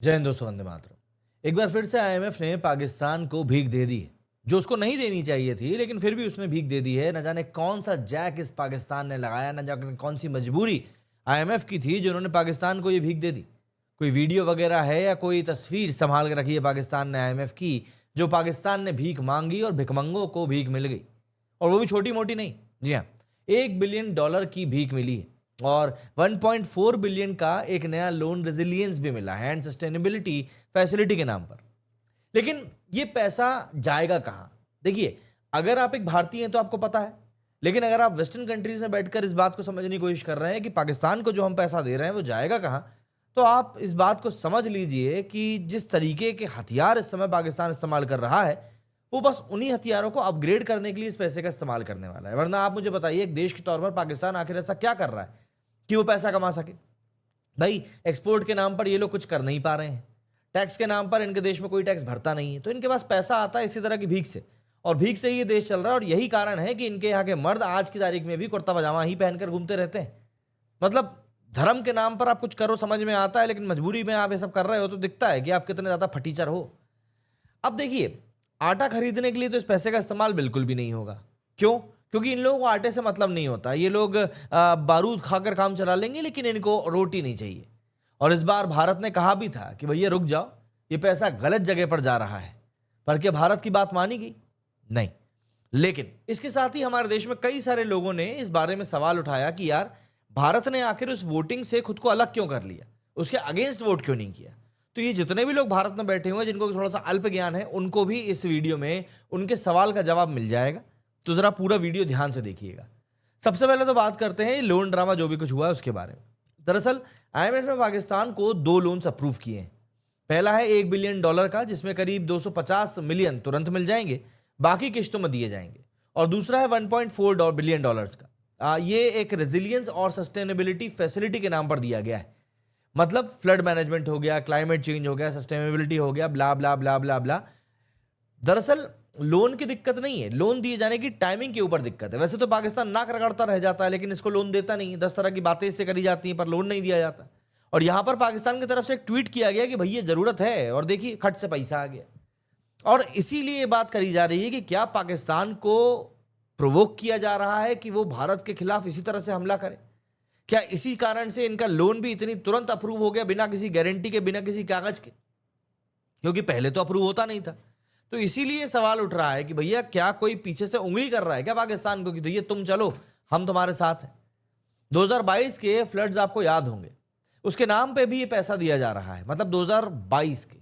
जय हिंद दोस्तों, वंदे मातरम। एक बार फिर से आईएमएफ ने पाकिस्तान को भीख दे दी है, जो उसको नहीं देनी चाहिए थी, लेकिन फिर भी उसने भीख दे दी है। न जाने कौन सा जैक इस पाकिस्तान ने लगाया, न जाने कौन सी मजबूरी आईएमएफ की थी जो उन्होंने पाकिस्तान को ये भीख दे दी। कोई वीडियो वगैरह है या कोई तस्वीर संभाल के रखी है पाकिस्तान ने आईएमएफ की, जो पाकिस्तान ने भीख मांगी और भिखमंगों को भीख मिल गई, और वो भी छोटी मोटी नहीं। जी हाँ, $1 बिलियन की भीख मिली है और 1.4 बिलियन का एक नया लोन रेजिलियंस भी मिला है एंड सस्टेनेबिलिटी फैसिलिटी के नाम पर। लेकिन ये पैसा जाएगा कहाँ? देखिए, अगर आप एक भारतीय हैं तो आपको पता है, लेकिन अगर आप वेस्टर्न कंट्रीज में बैठकर इस बात को समझने की कोशिश कर रहे हैं कि पाकिस्तान को जो हम पैसा दे रहे हैं वो जाएगा कहाँ, तो आप इस बात को समझ लीजिए कि जिस तरीके के हथियार इस समय पाकिस्तान इस्तेमाल कर रहा है, वो बस उन्हीं हथियारों को अपग्रेड करने के लिए इस पैसे का इस्तेमाल करने वाला है। वरना आप मुझे बताइए, एक देश के तौर पर पाकिस्तान आखिर ऐसा क्या कर रहा है कि वो पैसा कमा सके? भाई, एक्सपोर्ट के नाम पर ये लोग कुछ कर नहीं पा रहे हैं, टैक्स के नाम पर इनके देश में कोई टैक्स भरता नहीं है, तो इनके पास पैसा आता है इसी तरह की भीख से, और भीख से ही ये देश चल रहा है। और यही कारण है कि इनके यहाँ के मर्द आज की तारीख में भी कुर्ता पजामा ही पहनकर घूमते रहते हैं। मतलब धर्म के नाम पर आप कुछ करो, समझ में आता है, लेकिन मजबूरी में आप ये सब कर रहे हो तो दिखता है कि आप कितने ज्यादा फटीचर हो। अब देखिए, आटा खरीदने के लिए तो इस पैसे का इस्तेमाल बिल्कुल भी नहीं होगा। क्यों? क्योंकि इन लोगों को आटे से मतलब नहीं होता। ये लोग बारूद खाकर काम चला लेंगे, लेकिन इनको रोटी नहीं चाहिए। और इस बार भारत ने कहा भी था कि भैया रुक जाओ, ये पैसा गलत जगह पर जा रहा है। पर क्या भारत की बात मानी गई? नहीं। लेकिन इसके साथ ही हमारे देश में कई सारे लोगों ने इस बारे में सवाल उठाया कि यार, भारत ने आखिर उस वोटिंग से खुद को अलग क्यों कर लिया, उसके अगेंस्ट वोट क्यों नहीं किया? तो ये जितने भी लोग भारत में बैठे हुए हैं जिनको थोड़ा सा अल्प ज्ञान है, उनको भी इस वीडियो में उनके सवाल का जवाब मिल जाएगा। तो जरा पूरा वीडियो ध्यान से देखिएगा। सबसे पहले तो बात करते हैं लोन ड्रामा जो भी कुछ हुआ है उसके बारे में। दरअसल आईएमएफ ने पाकिस्तान को 2 लोन्स अप्रूव किए हैं। पहला है $1 बिलियन का, जिसमें करीब 250 मिलियन तुरंत मिल जाएंगे, बाकी किश्तों में दिए जाएंगे। और दूसरा है $1.4 बिलियन का। ये एक रेजिलियंस और सस्टेनेबिलिटी फैसिलिटी के नाम पर दिया गया है। मतलब फ्लड मैनेजमेंट हो गया, क्लाइमेट चेंज हो गया, सस्टेनेबिलिटी हो गया, ब्ला ब्ला ब्ला ब्ला ब्ला। दरअसल लोन की दिक्कत नहीं है, लोन दिए जाने की टाइमिंग के ऊपर दिक्कत है। वैसे तो पाकिस्तान नाक रगड़ता रह जाता है, लेकिन इसको लोन देता नहीं है। 10 तरह की बातें इससे करी जाती हैं, पर लोन नहीं दिया जाता। और यहां पर पाकिस्तान की तरफ से एक ट्वीट किया गया कि भैया जरूरत है, और देखिए खट से पैसा आ गया। और इसीलिए ये बात करी जा रही है कि क्या पाकिस्तान को प्रोवोक किया जा रहा है कि वो भारत के खिलाफ इसी तरह से हमला करे? क्या इसी कारण से इनका लोन भी इतनी तुरंत अप्रूव हो गया, बिना किसी गारंटी के, बिना किसी कागज के? क्योंकि पहले तो अप्रूव होता नहीं था। तो इसीलिए सवाल उठ रहा है कि भैया क्या कोई पीछे से उंगली कर रहा है क्या पाकिस्तान को कि तो ये तुम चलो, हम तुम्हारे साथ हैं। 2022 के फ्लड्स आपको याद होंगे, उसके नाम पे भी ये पैसा दिया जा रहा है, मतलब 2022 के।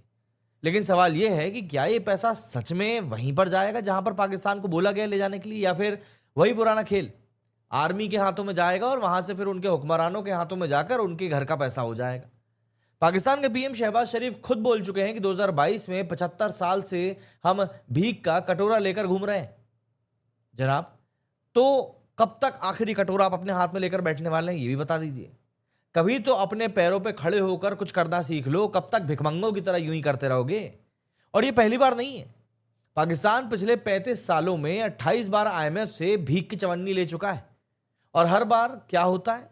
लेकिन सवाल ये है कि क्या ये पैसा सच में वहीं पर जाएगा जहां पर पाकिस्तान को बोला गया ले जाने के लिए, या फिर वही पुराना खेल, आर्मी के हाथों में जाएगा और वहां से फिर उनके हुक्मरानों के हाथों में जाकर उनके घर का पैसा हो जाएगा? पाकिस्तान के पीएम शहबाज शरीफ खुद बोल चुके हैं कि 2022 में 75 साल से हम भीख का कटोरा लेकर घूम रहे हैं। जनाब, तो कब तक आखिरी कटोरा आप अपने हाथ में लेकर बैठने वाले हैं, ये भी बता दीजिए। कभी तो अपने पैरों पे खड़े होकर कुछ करना सीख लो। कब तक भिखमंगों की तरह यूं ही करते रहोगे? और ये पहली बार नहीं है। पाकिस्तान पिछले 35 सालों में 28 बार आईएमएफ से भीख की चवन्नी ले चुका है, और हर बार क्या होता है,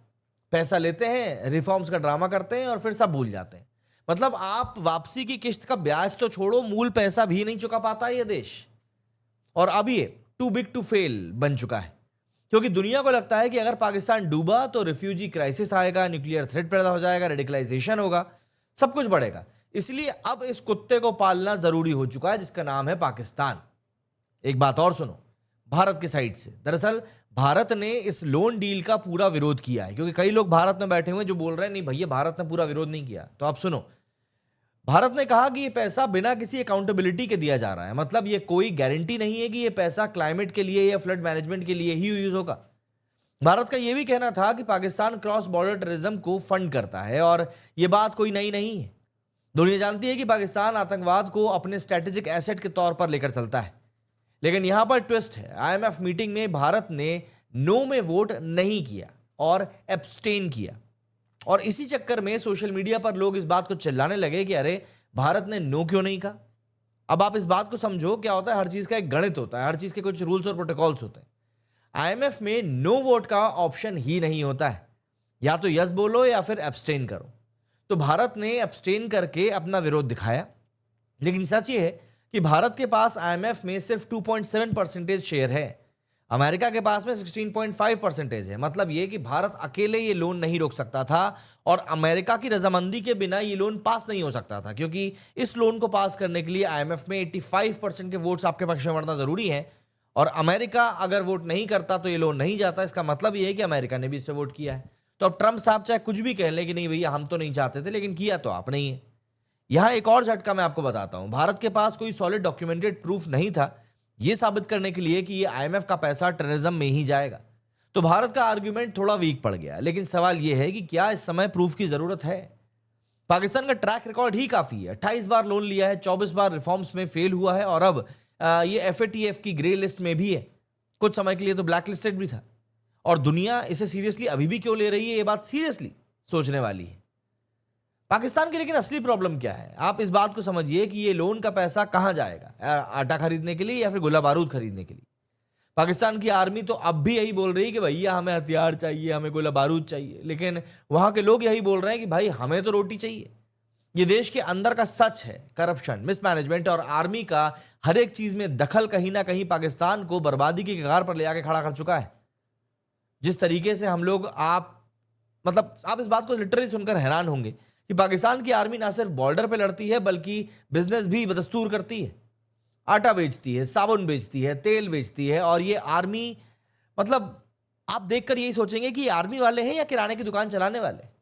पैसा लेते हैं, रिफॉर्म्स का ड्रामा करते हैं और फिर सब भूल जाते हैं। मतलब आप वापसी की किस्त का ब्याज तो छोड़ो, मूल पैसा भी नहीं चुका पाता ये देश। और अब ये टू बिग टू फेल बन चुका है, क्योंकि दुनिया को लगता है कि अगर पाकिस्तान डूबा तो रिफ्यूजी क्राइसिस आएगा, न्यूक्लियर थ्रेट पैदा हो जाएगा, रेडिकलाइजेशन होगा, सब कुछ बढ़ेगा। इसलिए अब इस कुत्ते को पालना जरूरी हो चुका है, जिसका नाम है पाकिस्तान। एक बात और सुनो भारत की साइड से। दरअसल भारत ने इस लोन डील का पूरा विरोध किया है, क्योंकि कई लोग भारत में बैठे हुए जो बोल रहे हैं नहीं भैया भारत ने पूरा विरोध नहीं किया। तो आप सुनो, भारत ने कहा कि ये पैसा बिना किसी अकाउंटेबिलिटी के दिया जा रहा है। मतलब ये कोई गारंटी नहीं है कि ये पैसा क्लाइमेट के लिए या फ्लड मैनेजमेंट के लिए ही यूज होगा। भारत का यह भी कहना था कि पाकिस्तान क्रॉस बॉर्डर टेररिज्म को फंड करता है, और यह बात कोई नई नहीं है। दुनिया जानती है कि पाकिस्तान आतंकवाद को अपने स्ट्रेटेजिक एसेट के तौर पर लेकर चलता है। लेकिन यहां पर ट्विस्ट है, आईएमएफ मीटिंग में भारत ने नो में वोट नहीं किया और एब्सटेन किया, और इसी चक्कर में सोशल मीडिया पर लोग इस बात को चिल्लाने लगे कि अरे भारत ने नो क्यों नहीं कहा। अब आप इस बात को समझो, क्या होता है, हर चीज का एक गणित होता है, हर चीज के कुछ रूल्स और प्रोटोकॉल्स होते हैं। आईएमएफ में नो वोट का ऑप्शन ही नहीं होता है, या तो यस बोलो या फिर एब्सटेन करो। तो भारत ने अब्सटेन करके अपना विरोध दिखाया। लेकिन सच ये है कि भारत के पास आईएमएफ में सिर्फ 2.7% शेयर है, अमेरिका के पास में 16.5% है। मतलब ये कि भारत अकेले ये लोन नहीं रोक सकता था और अमेरिका की रजामंदी के बिना ये लोन पास नहीं हो सकता था, क्योंकि इस लोन को पास करने के लिए आईएमएफ में 85% के वोट्स आपके पक्ष में बढ़ना जरूरी है और अमेरिका अगर वोट नहीं करता तो ये लोन नहीं जाता। इसका मतलब ये है कि अमेरिका ने भी इस पर वोट किया है। तो अब ट्रंप साहब चाहे कुछ भी कह लें कि नहीं भैया हम तो नहीं चाहते थे, लेकिन किया तो आपने ही है। यहां एक और झटका मैं आपको बताता हूं। भारत के पास कोई सॉलिड डॉक्यूमेंटेड प्रूफ नहीं था यह साबित करने के लिए कि ये आईएमएफ का पैसा टेररिज्म में ही जाएगा। तो भारत का आर्ग्यूमेंट थोड़ा वीक पड़ गया। लेकिन सवाल यह है कि क्या इस समय प्रूफ की जरूरत है? पाकिस्तान का ट्रैक रिकॉर्ड ही काफी है। 28 बार लोन लिया है, 24 बार रिफॉर्म्स में फेल हुआ है और अब ये एफएटीएफ की ग्रे लिस्ट में भी है। कुछ समय के लिए तो ब्लैक लिस्टेड भी था। और दुनिया इसे सीरियसली अभी भी क्यों ले रही है, ये बात सीरियसली सोचने वाली है। पाकिस्तान की लेकिन असली प्रॉब्लम क्या है? आप इस बात को समझिए कि ये लोन का पैसा कहां जाएगा, आटा खरीदने के लिए या फिर गोला बारूद खरीदने के लिए? पाकिस्तान की आर्मी तो अब भी यही बोल रही है कि भैया हमें हथियार चाहिए, हमें गोला बारूद चाहिए, लेकिन वहां के लोग यही बोल रहे हैं कि भाई हमें तो रोटी चाहिए। ये देश के अंदर का सच है। करप्शन, मिसमैनेजमेंट और आर्मी का हर एक चीज में दखल कहीं ना कहीं पाकिस्तान को बर्बादी की कगार पर ले आके खड़ा कर चुका है। जिस तरीके से हम लोग आप इस बात को लिटरली सुनकर हैरान होंगे कि पाकिस्तान की आर्मी ना सिर्फ बॉर्डर पे लड़ती है बल्कि बिजनेस भी बदस्तूर करती है। आटा बेचती है, साबुन बेचती है, तेल बेचती है। और ये आर्मी आप देखकर यही सोचेंगे कि ये आर्मी वाले हैं या किराने की दुकान चलाने वाले।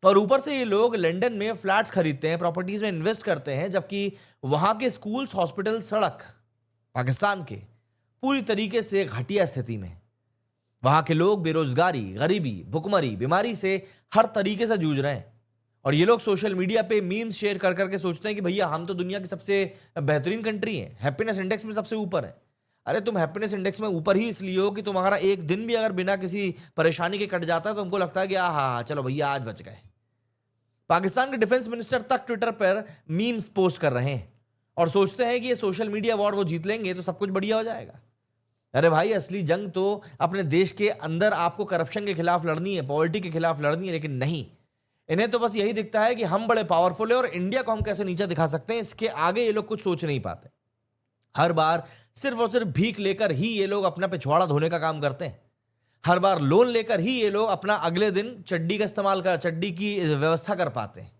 और ऊपर से ये लोग लंदन में फ्लैट्स खरीदते हैं, प्रॉपर्टीज में इन्वेस्ट करते हैं, जबकि वहां के स्कूल्स, हॉस्पिटल, सड़क पाकिस्तान के पूरी तरीके से घटिया स्थिति में। वहां के लोग बेरोजगारी, गरीबी, भुखमरी, बीमारी से हर तरीके से जूझ रहे हैं। और ये लोग सोशल मीडिया पे मीम्स शेयर कर करके सोचते हैं कि भैया हम तो दुनिया की सबसे बेहतरीन कंट्री हैं, हैप्पीनेस इंडेक्स में सबसे ऊपर है। अरे तुम हैप्पीनेस इंडेक्स में ऊपर ही इसलिए हो कि तुम्हारा एक दिन भी अगर बिना किसी परेशानी के कट जाता है तो तुमको लगता है कि हाँ चलो भैया आज बच गए। पाकिस्तान के डिफेंस मिनिस्टर तक ट्विटर पर मीम्स पोस्ट कर रहे हैं और सोचते हैं कि ये सोशल मीडिया वॉर वो जीत लेंगे तो सब कुछ बढ़िया हो जाएगा। अरे भाई असली जंग तो अपने देश के अंदर आपको करप्शन के खिलाफ लड़नी है, पॉवर्टी के खिलाफ लड़नी है। लेकिन नहीं, इन्हें तो बस यही दिखता है कि हम बड़े पावरफुल है और इंडिया को हम कैसे नीचा दिखा सकते हैं, इसके आगे ये लोग कुछ सोच नहीं पाते। हर बार सिर्फ और सिर्फ भीख लेकर ही ये लोग अपना पिछवाड़ा धोने का काम करते हैं। हर बार लोन लेकर ही ये लोग अपना अगले दिन चड्डी का इस्तेमाल कर, चड्डी की व्यवस्था कर पाते हैं,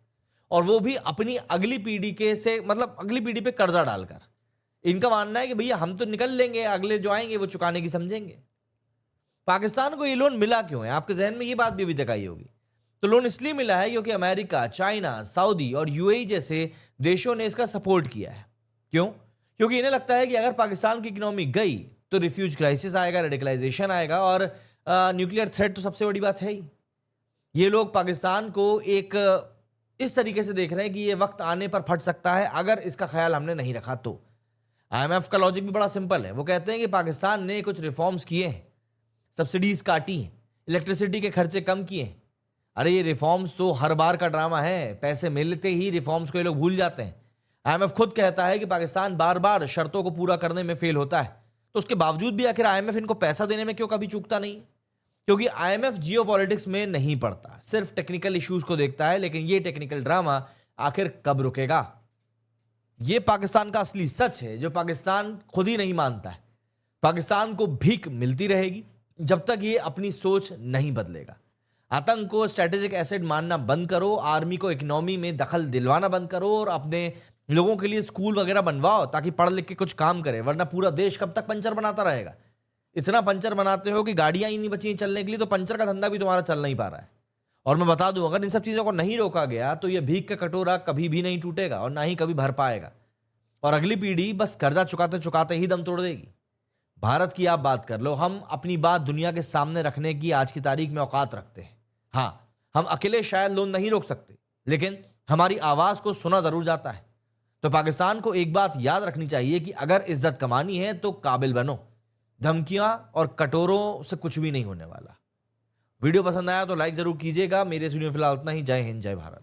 और वो भी अपनी अगली पीढ़ी के से अगली पीढ़ी पे कर्जा डालकर। इनका मानना है कि भैया हम तो निकल लेंगे, अगले जो आएंगे वो चुकाने की समझेंगे। पाकिस्तान को ये लोन मिला क्यों है? आपके जहन में ये बात भी अभी तक आई होगी। तो लोन इसलिए मिला है क्योंकि अमेरिका, चाइना, सऊदी और यूएई जैसे देशों ने इसका सपोर्ट किया है। क्यों? क्योंकि इन्हें लगता है कि अगर पाकिस्तान की इकोनॉमी गई तो रिफ्यूज क्राइसिस आएगा, रेडिकलाइजेशन आएगा और न्यूक्लियर थ्रेट तो सबसे बड़ी बात है ही। ये लोग पाकिस्तान को एक इस तरीके से देख रहे हैं कि ये वक्त आने पर फट सकता है अगर इसका ख्याल हमने नहीं रखा तो। आईएमएफ का लॉजिक भी बड़ा सिंपल है। वो कहते हैं कि पाकिस्तान ने कुछ रिफॉर्म्स किए हैं, सब्सिडीज काटी हैं, इलेक्ट्रिसिटी के खर्चे कम किए हैं। अरे ये रिफॉर्म्स तो हर बार का ड्रामा है, पैसे मिलते ही रिफॉर्म्स को ये लोग भूल जाते हैं। आईएमएफ खुद कहता है कि पाकिस्तान बार बार शर्तों को पूरा करने में फेल होता है, तो उसके बावजूद भी आखिर आईएमएफ इनको पैसा देने में क्यों कभी चूकता नहीं? क्योंकि आईएमएफ जियोपॉलिटिक्स में नहीं पड़ता, सिर्फ टेक्निकल इश्यूज को देखता है। लेकिन ये टेक्निकल ड्रामा आखिर कब रुकेगा? ये पाकिस्तान का असली सच है जो पाकिस्तान खुद ही नहीं मानता है। पाकिस्तान को भीख मिलती रहेगी जब तक ये अपनी सोच नहीं बदलेगा। आतंक को स्ट्रेटेजिक एसेट मानना बंद करो, आर्मी को इकोनॉमी में दखल दिलवाना बंद करो और अपने लोगों के लिए स्कूल वगैरह बनवाओ ताकि पढ़ लिख के कुछ काम करे। वरना पूरा देश कब तक पंचर बनाता रहेगा? इतना पंचर बनाते हो कि गाड़ियां ही नहीं बची चलने के लिए, तो पंचर का धंधा भी तुम्हारा चल नहीं पा रहा है। और मैं बता दूं, अगर इन सब चीजों को नहीं रोका गया तो यह भीख का कटोरा कभी भी नहीं टूटेगा और ना ही कभी भर पाएगा, और अगली पीढ़ी बस कर्जा चुकाते चुकाते ही दम तोड़ देगी। भारत की आप बात कर लो, हम अपनी बात दुनिया के सामने रखने की आज की तारीख में औकात रखते हैं। हाँ, हम अकेले शायद लोन नहीं रोक सकते, लेकिन हमारी आवाज को सुना जरूर जाता है। तो पाकिस्तान को एक बात याद रखनी चाहिए कि अगर इज्जत कमानी है तो काबिल बनो। धमकियां और कटोरों से कुछ भी नहीं होने वाला। वीडियो पसंद आया तो लाइक जरूर कीजिएगा। मेरे इस वीडियो में फिलहाल उतना ही। जय हिंद, जय भारत।